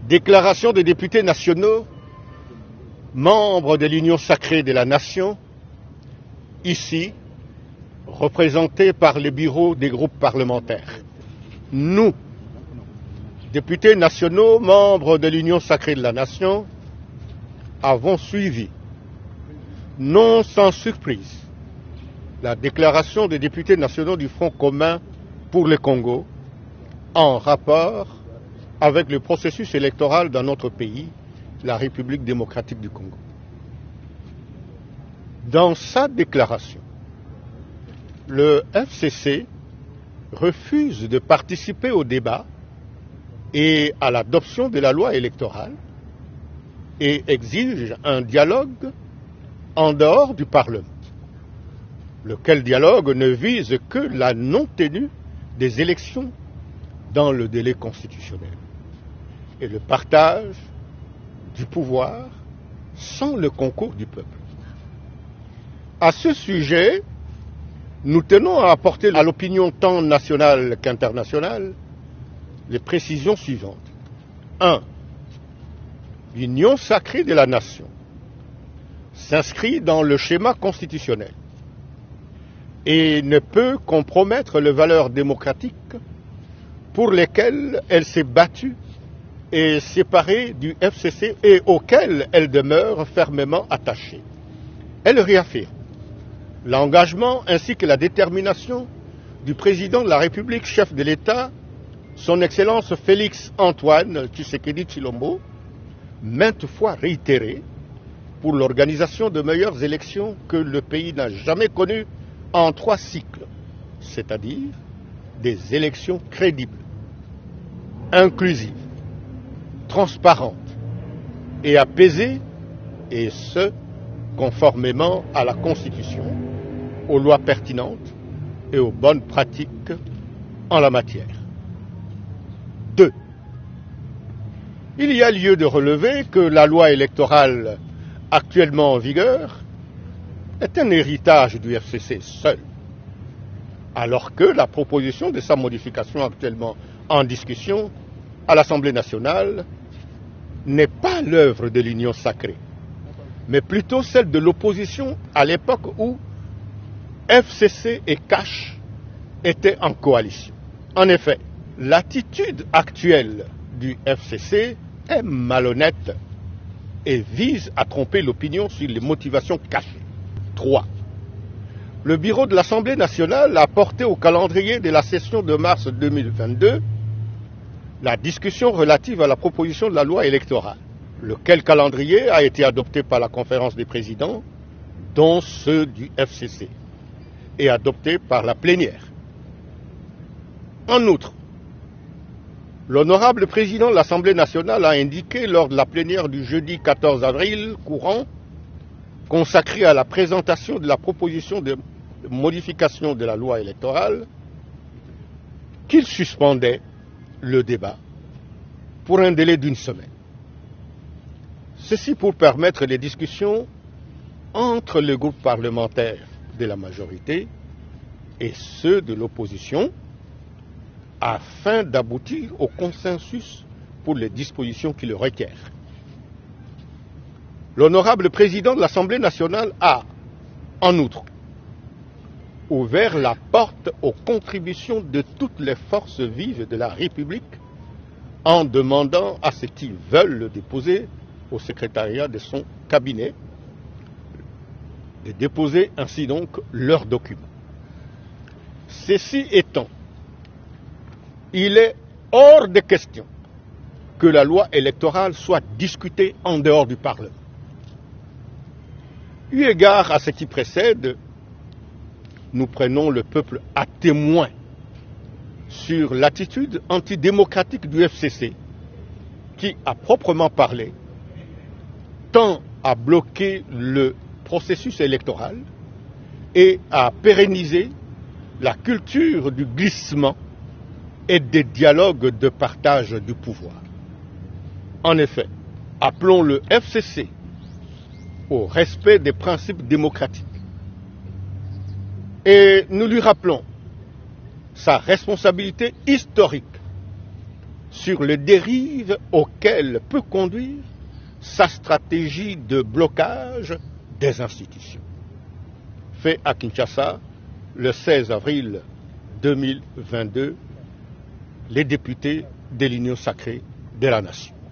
Déclaration des députés nationaux, membres de l'Union sacrée de la nation, ici, représentés par les bureaux des groupes parlementaires. Nous, députés nationaux, membres de l'Union sacrée de la nation, avons suivi, non sans surprise, la déclaration des députés nationaux du Front commun pour le Congo en rapport avec le processus électoral dans notre pays, la République démocratique du Congo. Dans sa déclaration, le FCC refuse de participer au débat et à l'adoption de la loi électorale et exige un dialogue en dehors du Parlement, lequel dialogue ne vise que la non-tenue des élections dans le délai constitutionnel et le partage du pouvoir sans le concours du peuple. À ce sujet, nous tenons à apporter à l'opinion tant nationale qu'internationale les précisions suivantes. 1. L'union sacrée de la nation s'inscrit dans le schéma constitutionnel et ne peut compromettre les valeurs démocratiques pour lesquelles elle s'est battue et séparée du FCC et auxquelles elle demeure fermement attachée. Elle réaffirme l'engagement ainsi que la détermination du président de la République, chef de l'État, son Excellence Félix Antoine Tshisekedi Tshilombo, maintes fois réitéré pour l'organisation de meilleures élections que le pays n'a jamais connues en 3 cycles, c'est-à-dire des élections crédibles, inclusives, transparentes et apaisées, et ce, conformément à la Constitution, aux lois pertinentes et aux bonnes pratiques en la matière. 2. Il y a lieu de relever que la loi électorale actuellement en vigueur est un héritage du FCC seul, alors que la proposition de sa modification actuellement en discussion à l'Assemblée nationale n'est pas l'œuvre de l'Union sacrée, mais plutôt celle de l'opposition à l'époque où FCC et CACH étaient en coalition. En effet, l'attitude actuelle du FCC est malhonnête et vise à tromper l'opinion sur les motivations cachées. 3. Le bureau de l'Assemblée nationale a porté au calendrier de la session de mars 2022 la discussion relative à la proposition de la loi électorale, lequel calendrier a été adopté par la conférence des présidents, dont ceux du FCC, et adopté par la plénière. En outre, l'honorable président de l'Assemblée nationale a indiqué lors de la plénière du jeudi 14 avril courant, consacrée à la présentation de la proposition de modification de la loi électorale, qu'il suspendait le débat pour un délai d'1 semaine. Ceci pour permettre les discussions entre les groupes parlementaires de la majorité et ceux de l'opposition, afin d'aboutir au consensus pour les dispositions qui le requièrent. L'honorable président de l'Assemblée nationale a, en outre, ouvert la porte aux contributions de toutes les forces vives de la République en demandant à ceux qui veulent le déposer au secrétariat de son cabinet de déposer ainsi donc leurs documents. Ceci étant, il est hors de question que la loi électorale soit discutée en dehors du Parlement. Eu égard à ce qui précède, nous prenons le peuple à témoin sur l'attitude antidémocratique du FCC qui, à proprement parler, tend à bloquer le processus électoral et à pérenniser la culture du glissement et des dialogues de partage du pouvoir. En effet, appelons le FCC au respect des principes démocratiques et nous lui rappelons sa responsabilité historique sur les dérives auxquelles peut conduire sa stratégie de blocage des institutions. Fait à Kinshasa le 16 avril 2022, les députés de l'Union sacrée de la Nation.